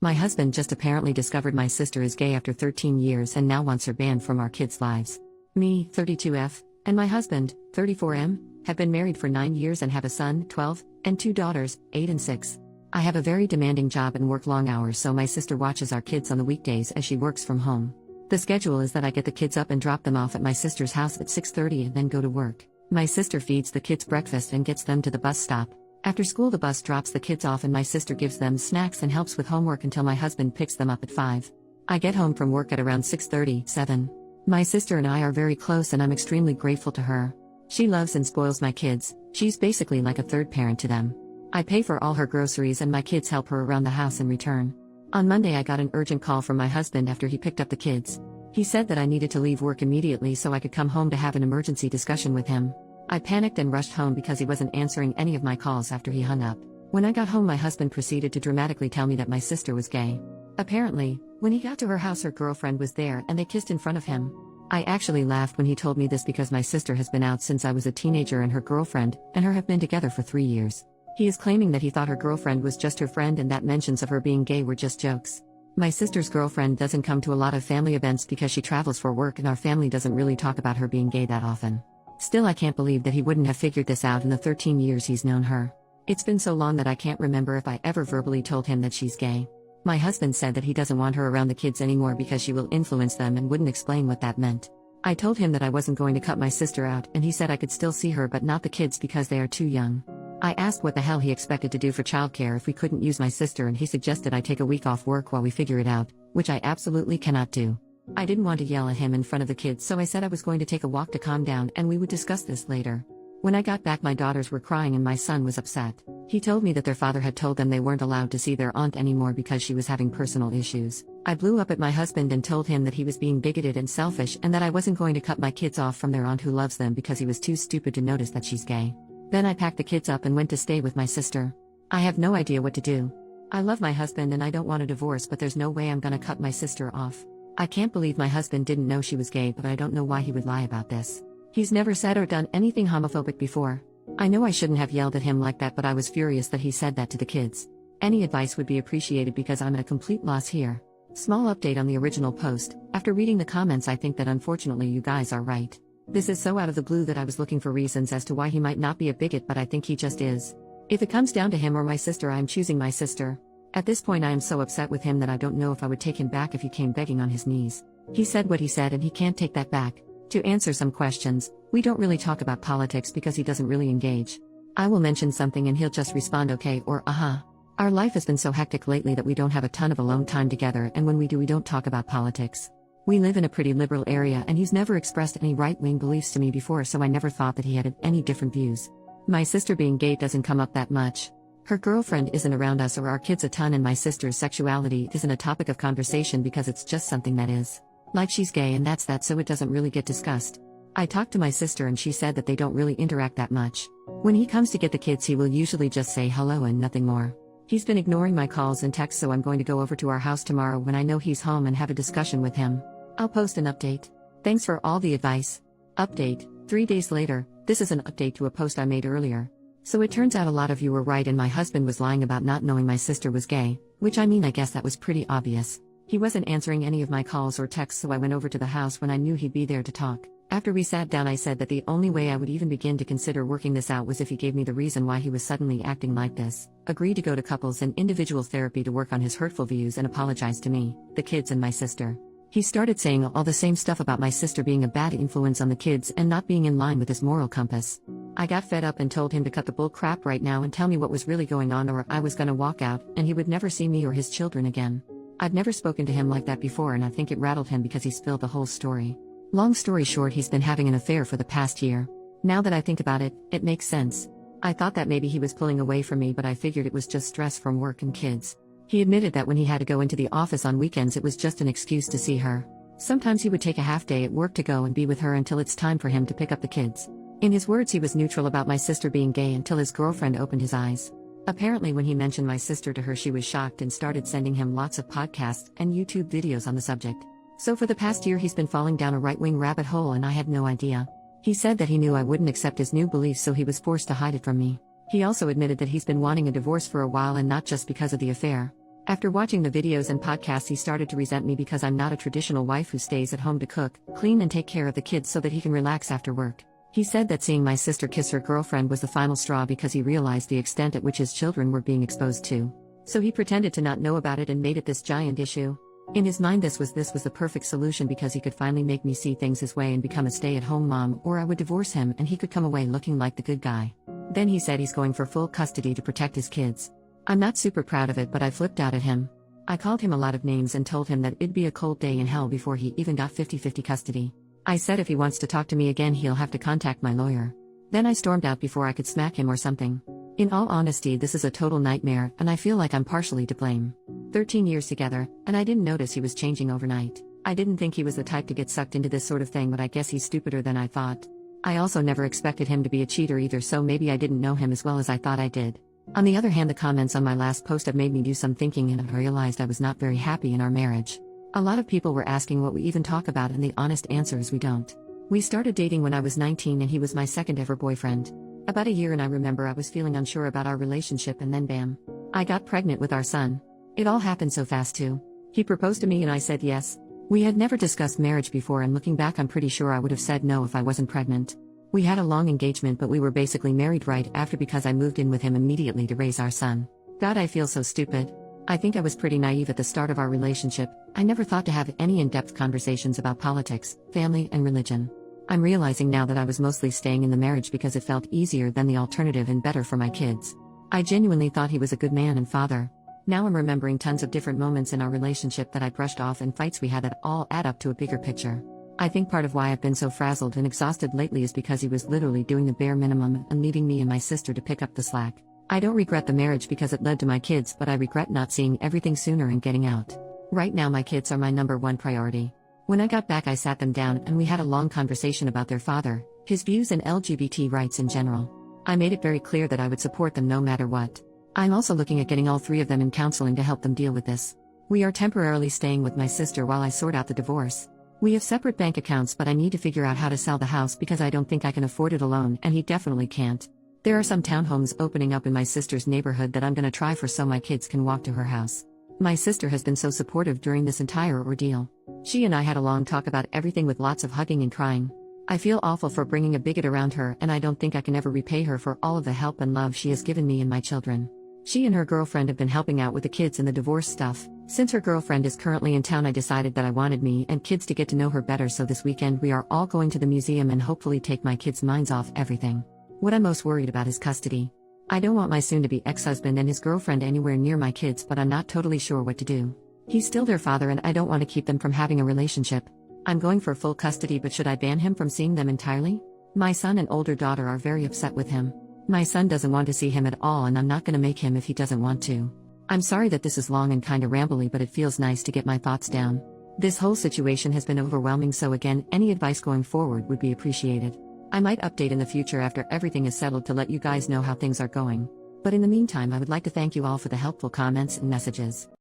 My husband just apparently discovered my sister is gay after 13 years and now wants her banned from our kids' lives. Me, 32F, and my husband, 34M, have been married for 9 years and have a son, 12, and 2 daughters, 8 and 6. I have a very demanding job and work long hours, so my sister watches our kids on the weekdays as she works from home. The schedule is that I get the kids up and drop them off at my sister's house at 6:30 and then go to work. My sister feeds the kids breakfast and gets them to the bus stop. After school, the bus drops the kids off and my sister gives them snacks and helps with homework until my husband picks them up at 5. I get home from work at around 6:30, 7. My sister and I are very close and I'm extremely grateful to her. She loves and spoils my kids. She's basically like a third parent to them. I pay for all her groceries and my kids help her around the house in return. On Monday I got an urgent call from my husband after he picked up the kids. He said that I needed to leave work immediately so I could come home to have an emergency discussion with him. I panicked and rushed home because he wasn't answering any of my calls after he hung up. When I got home, my husband proceeded to dramatically tell me that my sister was gay. Apparently, when he got to her house, her girlfriend was there and they kissed in front of him. I actually laughed when he told me this because my sister has been out since I was a teenager and her girlfriend and her have been together for 3 years. He is claiming that he thought her girlfriend was just her friend and that mentions of her being gay were just jokes. My sister's girlfriend doesn't come to a lot of family events because she travels for work and our family doesn't really talk about her being gay that often. Still, I can't believe that he wouldn't have figured this out in the 13 years he's known her. It's been so long that I can't remember if I ever verbally told him that she's gay. My husband said that he doesn't want her around the kids anymore because she will influence them and wouldn't explain what that meant. I told him that I wasn't going to cut my sister out and he said I could still see her but not the kids because they are too young. I asked what the hell he expected to do for childcare if we couldn't use my sister and he suggested I take a week off work while we figure it out, which I absolutely cannot do. I didn't want to yell at him in front of the kids, so I said I was going to take a walk to calm down and we would discuss this later. When I got back, my daughters were crying and my son was upset. He told me that their father had told them they weren't allowed to see their aunt anymore because she was having personal issues. I blew up at my husband and told him that he was being bigoted and selfish and that I wasn't going to cut my kids off from their aunt who loves them because he was too stupid to notice that she's gay. Then I packed the kids up and went to stay with my sister. I have no idea what to do. I love my husband and I don't want a divorce, but there's no way I'm gonna cut my sister off. I can't believe my husband didn't know she was gay, but I don't know why he would lie about this. He's never said or done anything homophobic before. I know I shouldn't have yelled at him like that, but I was furious that he said that to the kids. Any advice would be appreciated because I'm at a complete loss here. Small update on the original post. After reading the comments, I think that unfortunately you guys are right. This is so out of the blue that I was looking for reasons as to why he might not be a bigot, but I think he just is. If it comes down to him or my sister, I am choosing my sister. At this point I am so upset with him that I don't know if I would take him back if he came begging on his knees. He said what he said and he can't take that back. To answer some questions, we don't really talk about politics because he doesn't really engage. I will mention something and he'll just respond okay or uh-huh. Our life has been so hectic lately that we don't have a ton of alone time together, and when we do, we don't talk about politics. We live in a pretty liberal area and he's never expressed any right-wing beliefs to me before, so I never thought that he had any different views. My sister being gay doesn't come up that much. Her girlfriend isn't around us or our kids a ton, and my sister's sexuality isn't a topic of conversation because it's just something that is. Like, she's gay and that's that, so it doesn't really get discussed. I talked to my sister and she said that they don't really interact that much. When he comes to get the kids, he will usually just say hello and nothing more. He's been ignoring my calls and texts, so I'm going to go over to our house tomorrow when I know he's home and have a discussion with him. I'll post an update. Thanks for all the advice. Update. 3 days later. This is an update to a post I made earlier. So it turns out a lot of you were right and my husband was lying about not knowing my sister was gay, which I mean, I guess that was pretty obvious. He wasn't answering any of my calls or texts, so I went over to the house when I knew he'd be there to talk. After we sat down, I said that the only way I would even begin to consider working this out was if he gave me the reason why he was suddenly acting like this, agreed to go to couples and individual therapy to work on his hurtful views, and apologize to me, the kids and my sister. He started saying all the same stuff about my sister being a bad influence on the kids and not being in line with his moral compass. I got fed up and told him to cut the bull crap right now and tell me what was really going on, or I was gonna walk out and he would never see me or his children again. I've never spoken to him like that before, and I think it rattled him because he spilled the whole story. Long story short, he's been having an affair for the past year. Now that I think about it, it makes sense. I thought that maybe he was pulling away from me, but I figured it was just stress from work and kids. He admitted that when he had to go into the office on weekends, it was just an excuse to see her. Sometimes he would take a half day at work to go and be with her until it's time for him to pick up the kids. In his words, he was neutral about my sister being gay until his girlfriend opened his eyes. Apparently when he mentioned my sister to her, she was shocked and started sending him lots of podcasts and YouTube videos on the subject. So for the past year he's been falling down a right-wing rabbit hole and I had no idea. He said that he knew I wouldn't accept his new beliefs, so he was forced to hide it from me. He also admitted that he's been wanting a divorce for a while, and not just because of the affair. After watching the videos and podcasts, he started to resent me because I'm not a traditional wife who stays at home to cook, clean, and take care of the kids so that he can relax after work. He said that seeing my sister kiss her girlfriend was the final straw because he realized the extent at which his children were being exposed to. So he pretended to not know about it and made it this giant issue. In his mind, this was the perfect solution because he could finally make me see things his way and become a stay-at-home mom, or I would divorce him and he could come away looking like the good guy. Then he said he's going for full custody to protect his kids. I'm not super proud of it, but I flipped out at him. I called him a lot of names and told him that it'd be a cold day in hell before he even got 50-50 custody. I said if he wants to talk to me again, he'll have to contact my lawyer. Then I stormed out before I could smack him or something. In all honesty, this is a total nightmare, and I feel like I'm partially to blame. 13 years together, and I didn't notice he was changing overnight. I didn't think he was the type to get sucked into this sort of thing, but I guess he's stupider than I thought. I also never expected him to be a cheater either, so maybe I didn't know him as well as I thought I did. On the other hand, the comments on my last post have made me do some thinking, and I realized I was not very happy in our marriage. A lot of people were asking what we even talk about, and the honest answer is we don't. We started dating when I was 19 and he was my second ever boyfriend. About a year, and I remember I was feeling unsure about our relationship, and then bam. I got pregnant with our son. It all happened so fast too. He proposed to me and I said yes. We had never discussed marriage before, and looking back I'm pretty sure I would have said no if I wasn't pregnant. We had a long engagement, but we were basically married right after because I moved in with him immediately to raise our son. God, I feel so stupid. I think I was pretty naive at the start of our relationship. I never thought to have any in-depth conversations about politics, family, and religion. I'm realizing now that I was mostly staying in the marriage because it felt easier than the alternative and better for my kids. I genuinely thought he was a good man and father. Now I'm remembering tons of different moments in our relationship that I brushed off and fights we had that all add up to a bigger picture. I think part of why I've been so frazzled and exhausted lately is because he was literally doing the bare minimum and leaving me and my sister to pick up the slack. I don't regret the marriage because it led to my kids, but I regret not seeing everything sooner and getting out. Right now my kids are my number one priority. When I got back, I sat them down and we had a long conversation about their father, his views, and LGBT rights in general. I made it very clear that I would support them no matter what. I'm also looking at getting all three of them in counseling to help them deal with this. We are temporarily staying with my sister while I sort out the divorce. We have separate bank accounts, but I need to figure out how to sell the house because I don't think I can afford it alone, and he definitely can't. There are some townhomes opening up in my sister's neighborhood that I'm gonna try for so my kids can walk to her house. My sister has been so supportive during this entire ordeal. She and I had a long talk about everything with lots of hugging and crying. I feel awful for bringing a bigot around her, and I don't think I can ever repay her for all of the help and love she has given me and my children. She and her girlfriend have been helping out with the kids and the divorce stuff. Since her girlfriend is currently in town, I decided that I wanted me and kids to get to know her better, so this weekend we are all going to the museum and hopefully take my kids' minds off everything. What I'm most worried about is custody. I don't want my soon-to-be ex-husband and his girlfriend anywhere near my kids, but I'm not totally sure what to do. He's still their father and I don't want to keep them from having a relationship. I'm going for full custody, but should I ban him from seeing them entirely? My son and older daughter are very upset with him. My son doesn't want to see him at all, and I'm not going to make him if he doesn't want to. I'm sorry that this is long and kinda rambly, but it feels nice to get my thoughts down. This whole situation has been overwhelming, so again, any advice going forward would be appreciated. I might update in the future after everything is settled to let you guys know how things are going. But in the meantime, I would like to thank you all for the helpful comments and messages.